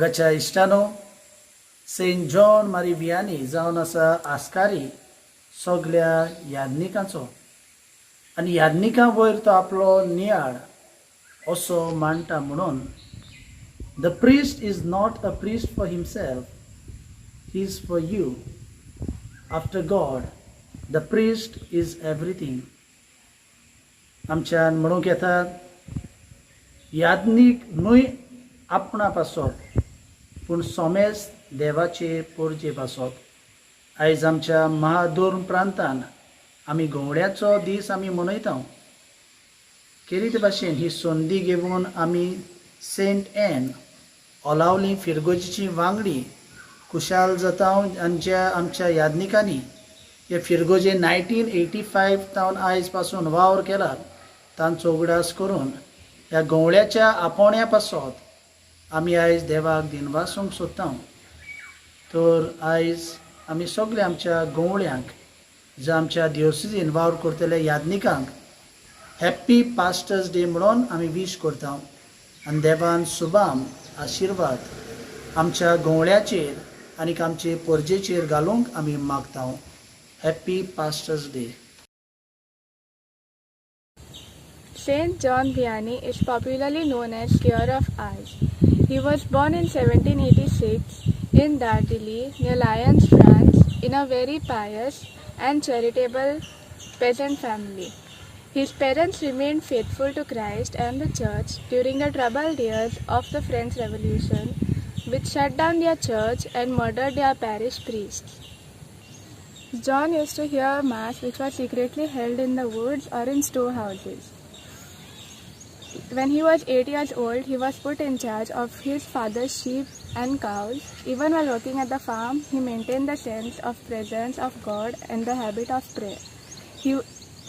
जगाच्या इश्टानो Saint John मारी Vianney जावन आसा आस्कारी सगळ्या यादनिकांचो आनी यादनिकां वयर तो आपलो नियाळ असो मांडटा म्हणून the priest is not a priest for himself he is for you after God the priest is everything आमच्यान म्हणूंक येता यादनीक न्हय आपणा पासप पूण सोमेज देवाचे पोरचे पासप आयज आमच्या महादोर्म प्रांतान आमी घोवड्याचो दीस आमी मनयता केरी ते भाशेन ही संदी घेवन आमी सेंट एन ओलावली फिरगोजीची वांगडी खुशाल जाता आनी ज्या आमच्या यादनिकांनी हे फिरगोजे 1985 तावन आयज पासून वावर केला तांचो उगडास करून ह्या घोवड्याच्या आपोवण्या पासत आमी आयज देवाक दिनवासूंक सोदता तर आयज आमी सगळे आमच्या घोवळ्यांक जे आमच्या दिवसीन वावर करतले यादनिकांक हॅप्पी पास्टर्स डे म्हणून आमी विश करता आनी देवान शुभाम आशिर्वाद आमच्या घोवळ्याचेर आनी आमचे परजेचेर घालूंक आमी मागता happy pastors day. Saint John Vianney is popularly known as Cure of Eyes. He was born in 1786 in Dardilly, near Lyons, France, in a very pious and charitable peasant family. His parents remained faithful to Christ and the Church during the troubled years of the French Revolution, which shut down their church and murdered their parish priests. John used to hear Mass, which was secretly held in the woods or in storehouses. When he was 8 years old, he was put in charge of his father's sheep and cows. Even while working at the farm, he maintained the sense of presence of God and the habit of prayer. He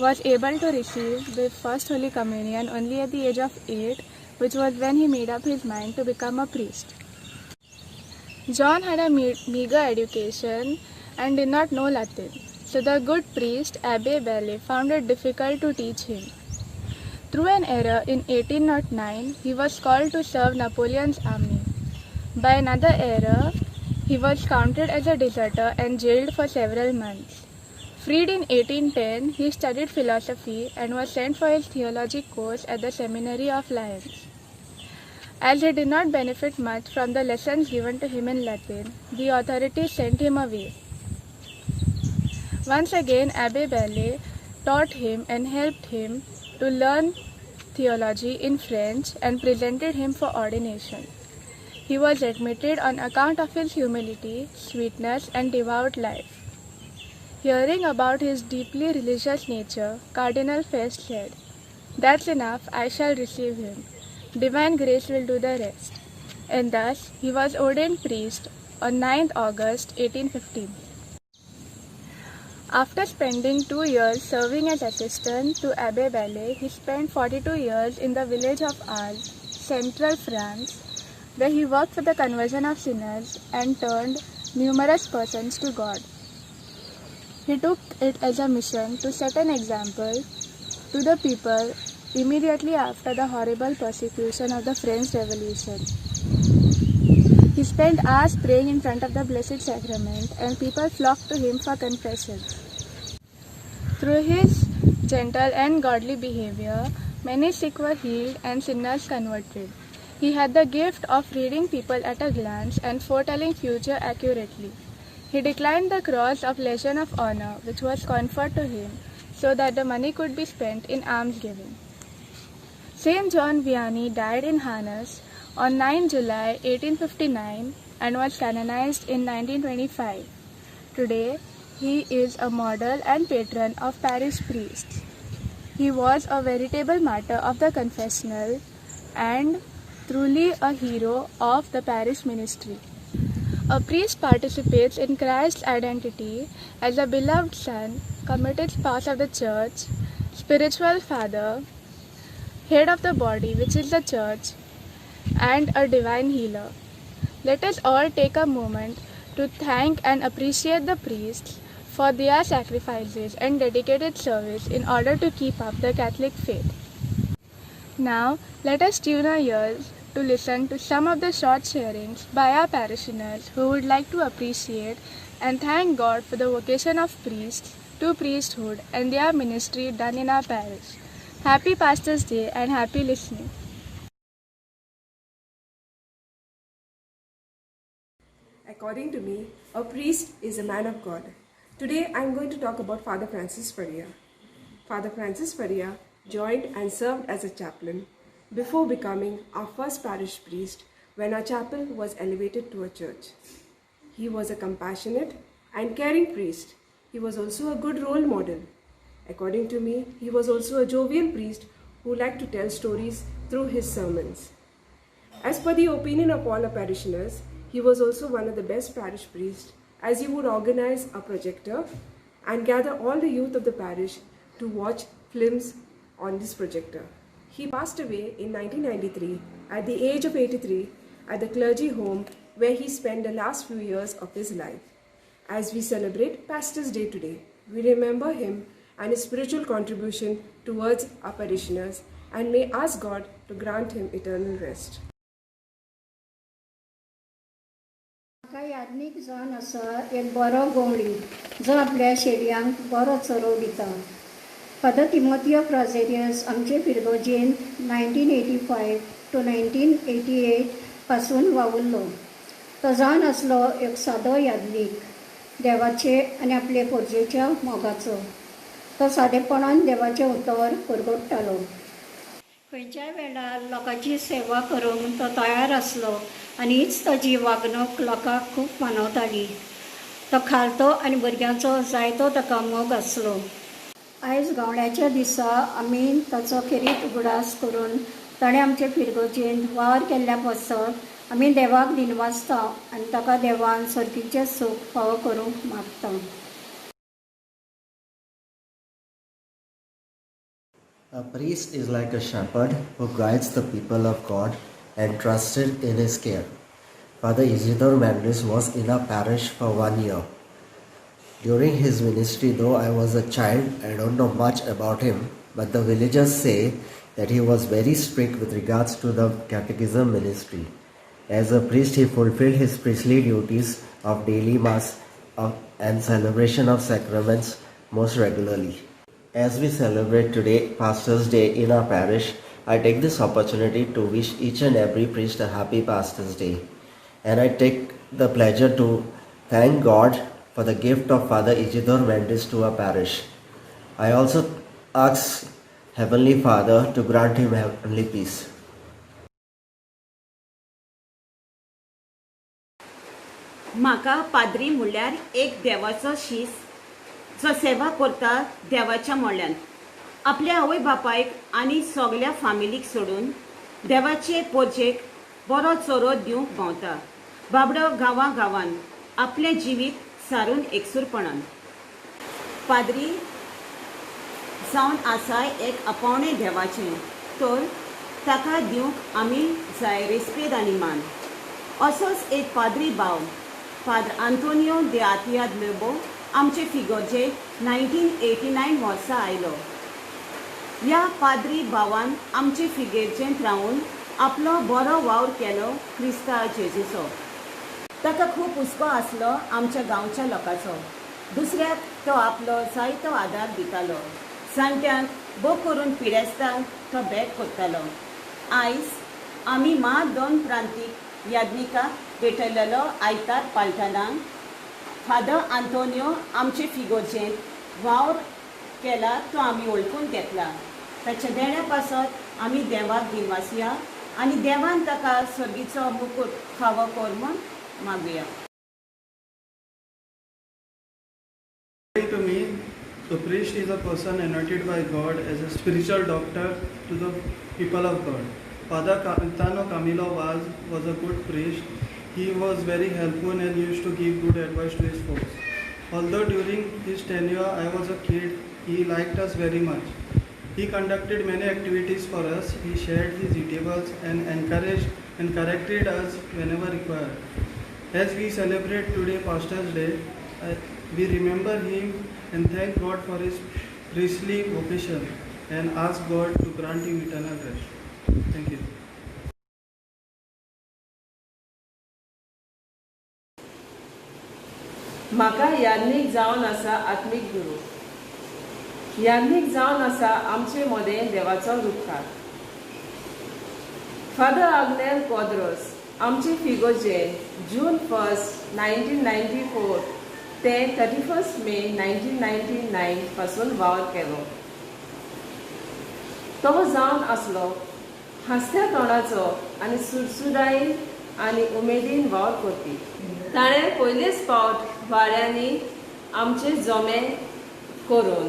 was able to receive the first Holy Communion only at the age of 8, which was when he made up his mind to become a priest. John had a meager education and did not know Latin, so the good priest Abbe Belle found it difficult to teach him. Through an error in 1809, he was called to serve Napoleon's army. By another error, he was counted as a deserter and jailed for several months. Freed in 1810, he studied philosophy and was sent for his theology course at the Seminary of Lyons. As he did not benefit much from the lessons given to him in Latin, the authorities sent him away. Once again, Abbe Belle taught him and helped him to learn theology in French and presented him for ordination. He was admitted on account of his humility, sweetness, and devout life. Hearing about his deeply religious nature, Cardinal Feist said, "That's enough, I shall receive him. Divine grace will do the rest." And thus, he was ordained priest on 9th August 1815. After spending 2 years serving as assistant to Abbe Belle, he spent 42 years in the village of Arles, central France, where he worked for the conversion of sinners and turned numerous persons to God. He took it as a mission to set an example to the people immediately after the horrible persecution of the French Revolution. He spent hours praying in front of the Blessed Sacrament, and people flocked to him for confession. Through his gentle and godly behavior, many sick were healed and sinners converted. He had the gift of reading people at a glance and foretelling future accurately. He declined the cross of Legion of Honor, which was conferred to him, so that the money could be spent in almsgiving. Saint John Vianney died in Harnes on 9 July 1859 and was canonized in 1925. Today, he is a model and patron of parish priests. He was a veritable martyr of the confessional and truly a hero of the parish ministry. A priest participates in Christ's identity as a beloved son, committed spouse of the church, spiritual father, head of the body, which is the church, and a divine healer. Let us all take a moment to thank and appreciate the priests for their sacrifices and dedicated service in order to keep up the Catholic faith. Now, let us tune our ears to listen to some of the short sharings by our parishioners who would like to appreciate and thank God for the vocation of priests to priesthood and their ministry done in our parish. Happy Pastor's Day and happy listening. According to me, a priest is a man of God. Today I am going to talk about Father Francis Faria. Father Francis Faria joined and served as a chaplain before becoming our first parish priest when our chapel was elevated to a church. He was a compassionate and caring priest. He was also a good role model. According to me, he was also a jovial priest who liked to tell stories through his sermons. As per the opinion of all our parishioners, he was also one of the best parish priests as he would organize a projector and gather all the youth of the parish to watch films on this projector. He passed away in 1993 at the age of 83 at the clergy home where he spent the last few years of his life. As we celebrate Pastor's Day today, we remember him and his spiritual contribution towards our parishioners and may ask God to grant him eternal rest. म्हाका याज्ञीक जावन आसा एक बरो गोंवडी जो आपल्या शेडयांक बरो चरोव दिता. Father तिमोथियो फ्राझेरियस आमचे फिरगोजेन 1985 to 1988 पासून वावुरलो. तो जावन आसलो एक सादो याज्ञीक देवाचे आनी आपले पोरजेच्या मोगाचो. तो सादेपणान देवाचें उतर परगडटालो. खंयच्याय वेळार लोकांची सेवा करूंक तो तयार आसलो आनी हीच ताची वागणूक लोकांक खूब मानवताली. तो खालतो आनी भुरग्यांचो जायतो ताका मोग आसलो. आयज गावड्याच्या दिसा आमी ताचो खेरीत उगडास करून ताणें आमचे फिरगोजेन वावर केल्ल्या पासत आमी देवाक दिनवासता आनी ताका देवान सर्तीचें सूख फावो करूंक मागता. A priest is like a shepherd who guides the people of God and trusted in his care. Father Isidore Mendes was in our parish for 1 year. During his ministry, though I was a child, I don't know much about him, but the villagers say that he was very strict with regards to the catechism ministry. As a priest, he fulfilled his priestly duties of daily mass and celebration of sacraments most regularly. As we celebrate today Pastor's Day in our parish, I take this opportunity to wish each and every priest a happy Pastor's Day. And I take the pleasure to thank God for the gift of Father Isidore Mendes to our parish. I also ask Heavenly Father to grant him heavenly peace. म्हाका पाद्री म्हणल्यार एक देवाचो शीस जो सेवा करता देवाच्या मोळ्यान आपल्या आवय बापायक आनी सगल्या फामिलीक सोडून देवाचे पोरजेक बरो चोरो दिवंक भोंवता. बाबडो गांवान आपलें जिवीत सारून एकसूरपणान पाद्री जावन आसा एक अपावणें देवाचें, तर ताका दिवंक आमी जाय रेस्पेद आनी मान. असोच एक पाद्री भाव फादर आंतोनियो दे आतियाद लोबो आमचे फिगोरजे 1989 वर्सा आयलो. ह्या पाद्री भावान आमचे फिगेरचेंत रावून आपलो बरो वावर केलो क्रिस्तांव जेजूचो. ताका खूब हुस्को आसलो आमच्या गांवच्या लोकांचो. दुसऱ्याक तो आपलो जायतो आदार दितालो. जाणट्यांक बो करून पिडेस्तांक तो बॅक करतालो. आयज आमी मात 2 प्रांतीक याज्ञिकाक भेटयलेलो आयतार पालटणांक फादर आंतोनियो आमचे फिगोरजेन वावर केला तो आमी वळखून घेतला. ताच्या देण्या पासत आमी देवाक दिनवासया आनी देवान ताका स्वर्गीचो मुकूट फावो कर म्हूण मागुया. According to me, the priest is a person anointed by God as a spiritual doctor to the people of God. Father Cantano Camilo was a good priest. He was very helpful and used to give good advice to his folks. Although during his tenure I was a kid, he liked us very much. He conducted many activities for us. He shared his eatables and encouraged and corrected us whenever required. As we celebrate today Pastor's Day, we remember him and thank God for his priestly vocation and ask God to grant him eternal rest. Thank you. म्हाका याज्ञीक जावन आसा आत्मीक गुरू. याज्ञीक जावन आसा आमचे मदें देवाचो रुखार. Father Agnel कोद्रोस आमचे फिगोजेन जून 1, 1994 ते 31 मे 1999 पासून वावर केलो. तो जावन आसलो हास्या तोंडाचो आनी सुडसुडायेन आनी उमेदीन वावर करपी. ताणें पयलेच फावट वाड्यांनी आमचे जमे करून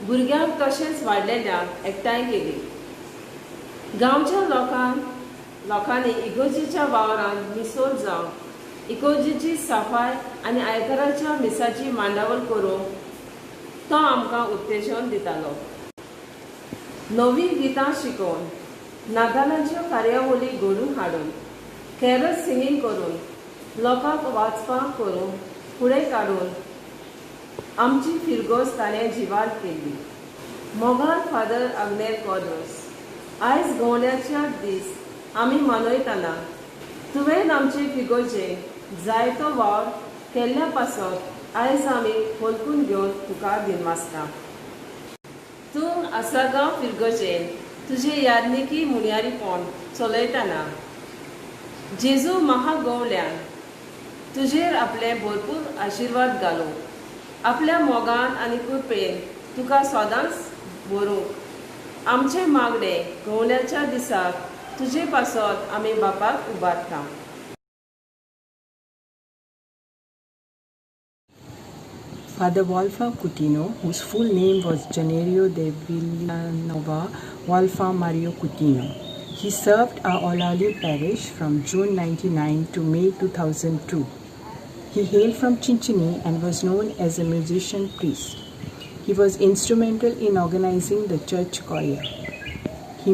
भुरग्यांक तशेंच वाडलेल्यांक एकठांय केली. गांवच्या लोकांनी इगोर्जेच्या वावरांत मिसळ जावन इगोर्जेची सफाई आनी आयताराच्या मिसाची मांडावळ करूंक तो आमकां उत्तेजन दितालो. नवी गितां शिकोवन नातालांच्यो कार्यावळी घडोवन हाडून कॅरल सिंगींग करून लोकांक वाचपाक करून फुडें काडून आमची फिरगोस ताणें जिवार केली. मोगान फादर आग्नेल कोद्रोस आयज गवंड्याच्या दीस आमी मनयतना तुवें आमचे फिगोजेन जायतो वावर केल्ल्या पासत आयज आमी होलकून घेवन तुका दिनवासता. तूं आसागांव फिरगोजेन तुजे याज्ञिकी मुणयारीपण चलयतना जेजू महागवल्यान तुजेर आपले भरपूर आशिर्वाद घालूं. आपल्या मोगान आनी कृपेन तुका सदांच भरूंक आमचे मागणे गवंड्याच्या दिसाक तुजे पासत आमी बापाक उबारता. Father Wolfgang Coutinho, whose full name was Janeiro de Villanova Wolfgang Mario Coutinho. He served our Olalio parish from June 1999 to May 2002. He hailed from Chinchini and was known as a musician priest. He was instrumental in organizing the church choir. He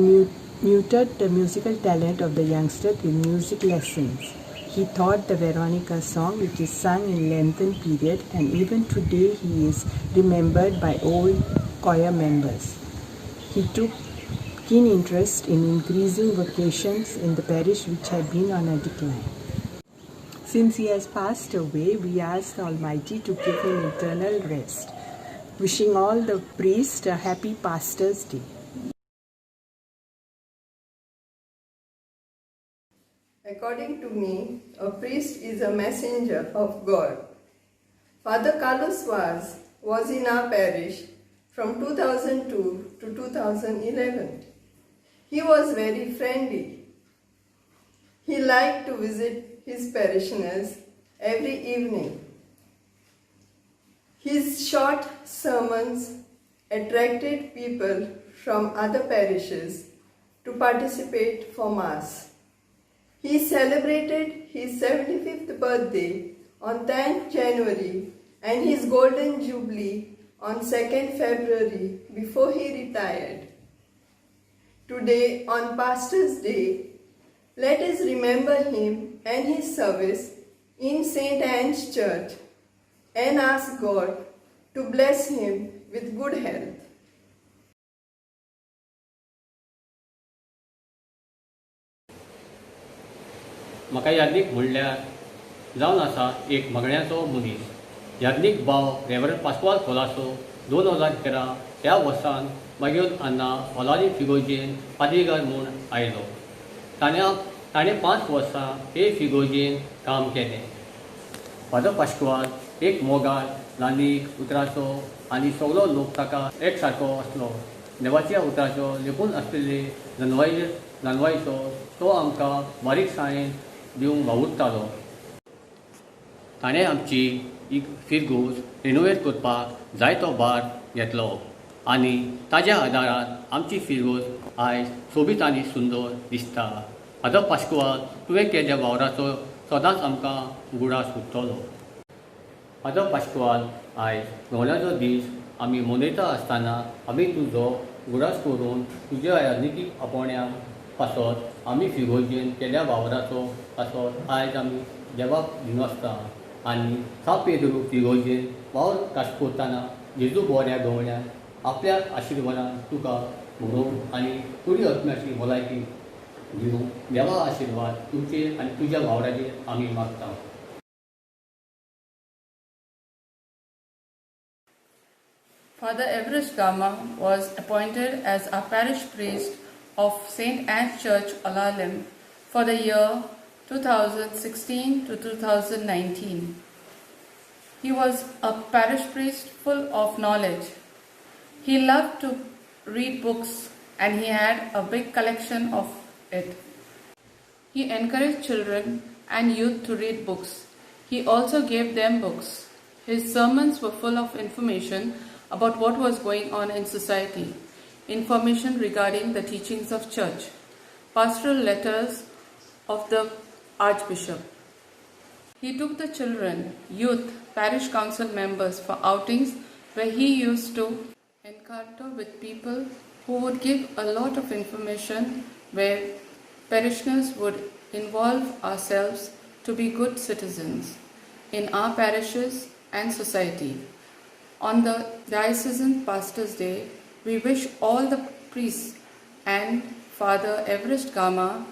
nurtured the musical talent of the youngsters with music lessons. He taught the Veronica song, which is sung in lengthened period, and even today he is remembered by old choir members. He took keen interest in increasing vocations in the parish which had been on a decline. Since he has passed away, we ask the Almighty to give him eternal rest. Wishing all the priests a happy Pastor's Day. According to me, a priest is a messenger of God. Father Carlos was in our parish from 2002 to 2011. He was very friendly. He liked to visit his parishioners every evening. His short sermons attracted people from other parishes to participate for Mass. He celebrated his 75th birthday on 10th January and his Golden Jubilee on 2nd February before he retired. Today, on Pastor's Day, let us remember him and his service in St. Anne's Church and ask God to bless him with good health. म्हाका याज्ञीक म्हणल्यार जावन आसा एक मगण्याचो मनीस. याज्ञीक भाव reverend पास्वाल Colaco 2013 ह्या वर्सान मागीर हांगा ओलाली फिगोजेन पाद्रीगार म्हूण आयलो. ताणें 5 वर्सां हे फिगोजेन काम केलें. फादर पास्वाल एक मोगाळ नानीक उतराचो आनी सगळो लोक ताका एक सारको आसलो. देवाच्या उतराचो लेपून आसलेले जानवायचो तो आमकां बारीकसाणेन दिवंक वावुरतालो. ताणें आमची फिरगोज रिनोवेट करपाक जायतो भार घेतलो आनी ताज्या आदारान आमची फिरगोज आयज सोबीत आनी सुंदर दिसता. फादर पास्वाल तुवें केल्ल्या वावराचो सदांच आमकां गुडास उरतलो. फादर पास्वाल आयज गवंड्याचो दीस आमी मनयता आसतना आमी तुजो गुडास करून तुज्या याज्ञिकी आपोवण्याक पासत आमी फिगोजेन केल्ल्या वावराचो पासत आयज आमी देवाक दिनवासता आनी सा पेद्रू फिगोजेन वावर कास करतना जेजू बोऱ्या गवण्यान आपल्या आशिर्वादान तुका भरोवंक आनी तुजी आत्म्याची भलायकी दिवंक देवा आशिर्वाद तुमचेर आनी तुज्या वावराचेर आमी मागता. Father Everest Gama was appointed as a parish priest of St. Anne's Church, Olalim, for the year 2016 to 2019. He was a parish priest full of knowledge. He loved to read books and he had a big collection of it. He encouraged children and youth to read books. He also gave them books. His sermons were full of information about what was going on in society, information regarding the teachings of church, pastoral letters of the Archbishop. He took the children, youth, parish council members for outings where he used to encounter with people who would give a lot of information, where parishioners would involve ourselves to be good citizens in our parishes and society. On the Diocesan Pastors' Day, we wish all the priests and Father Everest Gama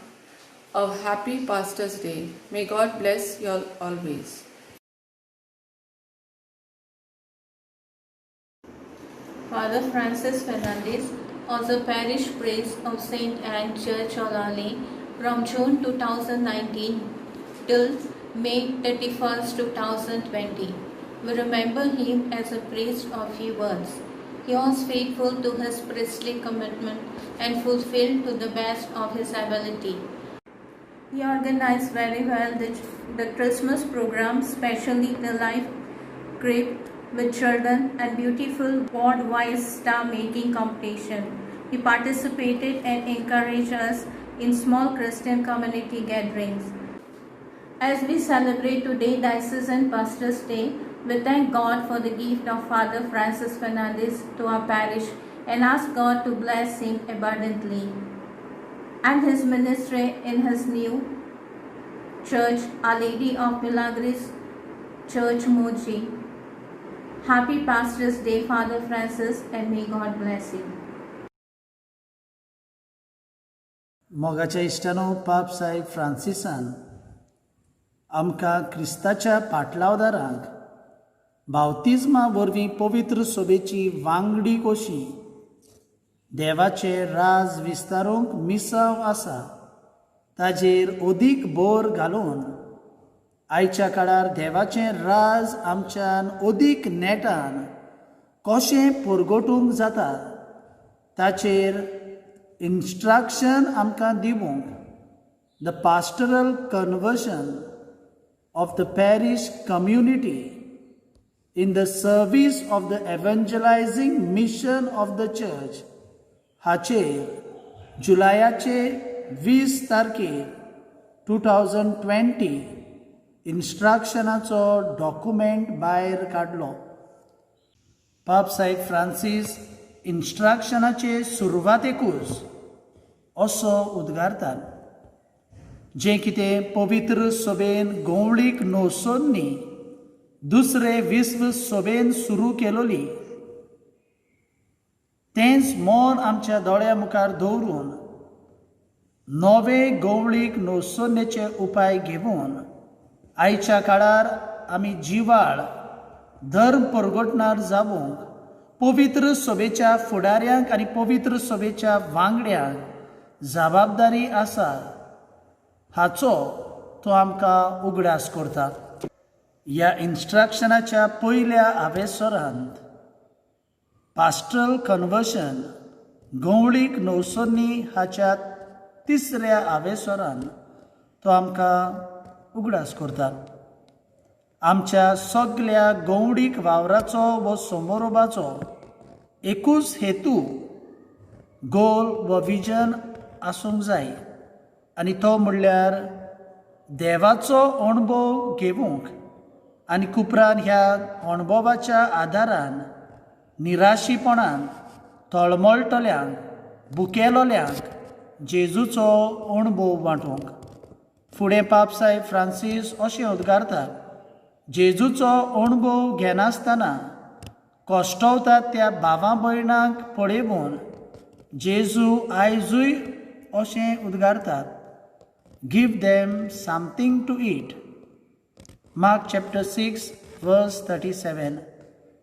a happy Pastors' Day. May God bless you all always. Father Francis Fernandez was a parish priest of St. Anne Church, Olali from June 2019 till May 31st, 2020. We remember him as a priest of few words. He was faithful to his priestly commitment and fulfilled to the best of his ability. He organized very well the Christmas program, especially the live grape with children and beautiful ward-wise star-making competition. He participated and encouraged us in small Christian community gatherings. As we celebrate today Diocesan Pastors' Day, we thank God for the gift of Father Francis Fernandez to our parish and ask God to bless him abundantly and his ministry in his new church, Our Lady of Milagres Church, Moji. Happy Pastors' Day, Father Francis, and may God bless you. मोगाच्या इश्टानो पाप साहेब फ्रांसिसान आमकां क्रिस्ताच्या पाटलावदारांक बावतिजमा वरवीं पवित्र सोबेची वांगडी कशी देवाचे राज विस्तारूंक मिसाव आसा ताजेर अदीक भर घालून आयच्या काळार देवाचें राज आमच्यान अदीक नेटान कशें परगटूंक जाता ताचेर instruction आमकां दिवंक the pastoral conversion of the parish community in the service of the evangelizing mission of the church हाचेर जुलायाचे 20 तारखेर 2020 इन्स्ट्रक्शनाचो डॉक्युमेंट भायर काडलो. पाप साहेब फ्रांसीस इन्स्ट्रक्शनाचे सुरवातेकूच असो उद्गारतात, जें कितें पवित्र सभेन गवळीक न्हवसोन्नी दुसरे विश्व सभेन सुरू केलोली तेंच मोन आमच्या दोळ्या मुखार दवरून नवे गवळीक न्हवसोन्नेचे उपाय घेवन आयच्या काळार आमी जिवाळ धर्म परगटणार जावंक पवित्र सभेच्या फुडाऱ्यांक आनी पवित्र सभेच्या वांगड्यांक जबाबदारी आसा हाचो तो आमकां उगडास करता. ह्या इन्स्ट्रक्शनाच्या पयल्या हावेसरांत पास्टरल कन्वर्शन गवळीक न्हवसोन्नी हाच्या तिसऱ्या हावेसरांत तो आमकां उगडास करता. आमच्या सगळ्या गवळीक वावराचो व समारोपाचो एकूच हेतू गोल व विजन आसूंक जाय आनी तो म्हणल्यार देवाचो अणभव घेवंक आनी उपरांत ह्या अणभवाच्या आदारान निराशीपणान तळमळटल्यांक भुकेलोल्यांक जेजूचो अणभव वांटूंक. फुडें पाप साहेब फ्रांसीस अशें उद्गारता, जेजूचो अणभव घेनासतना कश्टवतात त्या भावां भयणांक पळयवन जेजू आयजूय अशें उद्गारतात, give them something to eat. Mark chapter 6 verse 37.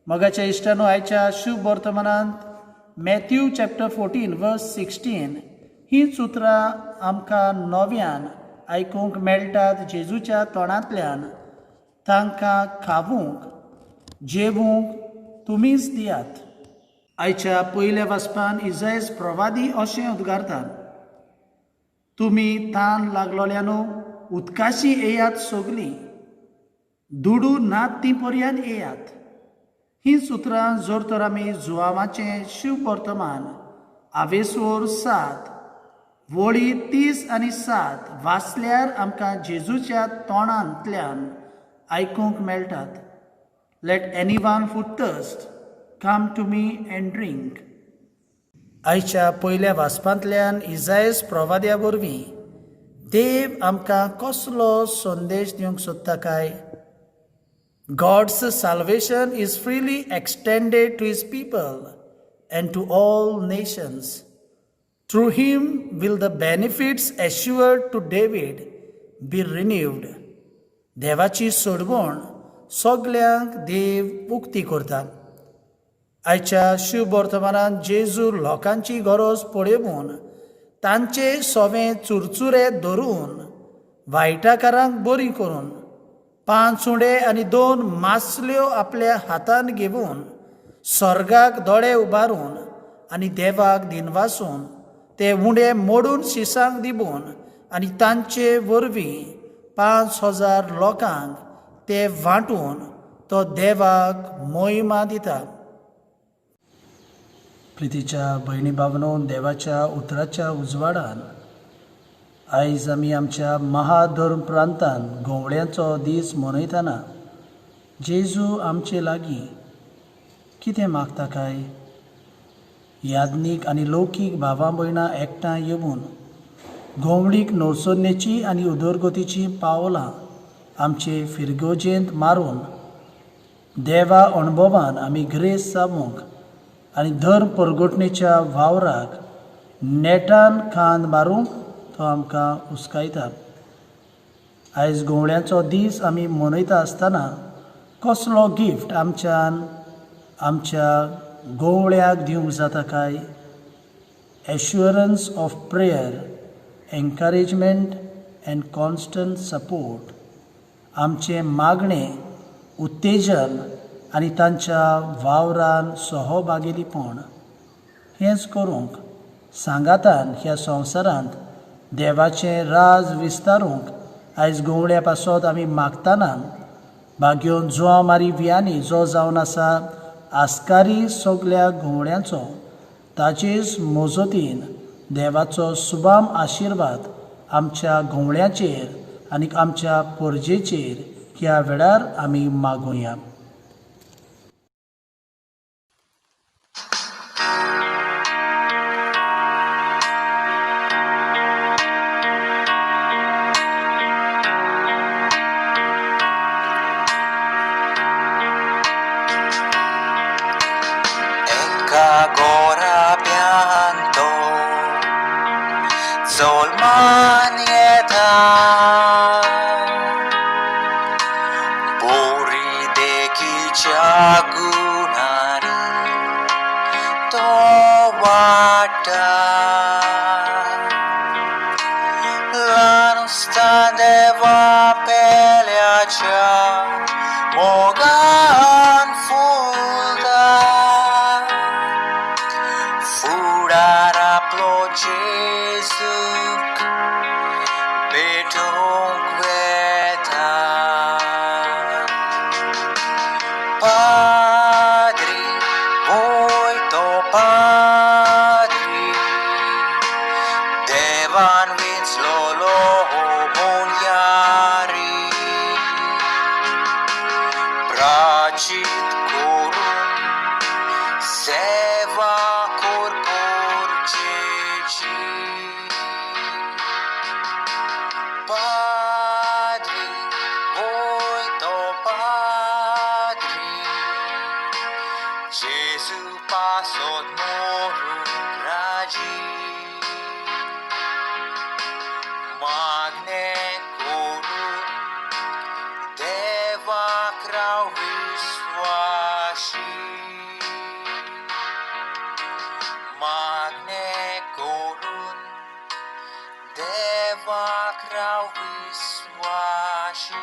मगाच्या इश्टानो आयच्या शुभ वर्तमानांत मॅथ्यू चॅप्टर 14 वर्स 16 हीच उतरां आमकां नव्यान आयकूंक मेळटात जेजूच्या तोंडांतल्यान. तांकां खावूंक जेवूंक तुमीच दियात. आयच्या पयल्या वाचपान इसायास प्रवादी अशें उद्गारता, तुमी तान लागलोल्यानो उदकाशी येयात सगलीं, दुडू नात ती पर्यान येयात. हींच उतरां जर तर आमी जुआवाचें शुभ वर्तमान आवेसोर 7 वळी 30 आनी 7 वाचल्यार आमकां जेजूच्या तोंडांतल्यान आयकूंक मेळटात. Let anyone who thirst come to me and drink. आयच्या पयल्या वाचपांतल्यान इसायास प्रवाद्या वरवीं देव आमकां कसलो संदेश दिवंक सोदता काय? God's salvation is freely extended to his people and to all nations. Through him will the benefits assured to David be renewed. देवाची सोडवण सगल्यांक देव उक्ती करता. आयच्या शुभ वर्तमानांत जेजू लोकांची गरज पळयून तांचे सोवे चुरचुरे धरून वायटाकारांक बरी करून 5 सुणे आनी 2 मासल्यो आपल्या हातान घेवन स्वर्गाक दोळे उबारून आनी देवाक दिनवासून ते उंडे मोडून शिसांक दिवून आनी तांचे वरवीं 5,000 लोकांक ते वांटून तो देवाक मोहिमा दिता. प्रितीच्या भयणी भावनो, देवाच्या उतराच्या उजवाडान आयज आमी आमच्या महाधर्म प्रांतान गोवळ्याचो दीस मनयतना जेजू आमचे लागीं कितें मागता काय? याज्ञीक आनी लौकीक भावां भयणां एकठांय येवन गोवळीक नवसोन्नेची आनी उदरगतीची पावलां आमचे फिरगोजेंत मारून देवा अणभवान आमी ग्रेस जावंक आनी धर्म परगटणेच्या वावराक नेटान खांद मारूंक तो आमकां उस्कायता. आयज गोवळ्याचो दीस आमी मनयता आसतना कसलो गिफ्ट आमच्यान आमच्या गोवळ्याक दिवंक जाता काय? Assurance of prayer, encouragement and constant support. आमचें मागणें, उत्तेजन आनी तांच्या वावरान सहभागिलीपण हेंच करूंक सांगातान ह्या संवसारांत देवाचें राज विस्तारूंक आयज गोवळ्या पासत आमी मागतना भाग्योन जुआंव मारी वियानी जो जावन आसा आस्कारी सगल्या गोवळ्यांचो ताचेच मोजतीन देवाचो सुबाम आशिर्वाद आमच्या गोवळ्याचेर आनी आमच्या परजेचेर ह्या वेळार आमी मागुया. Agora pianto sol manieta puri de ki jagunari to wata lanustande va peleacha mogan fulda Furara plo Jesu betung veta Padri voi to Padri Devan vins lolo monyari वागणे करून देवाक राव विस्वाशी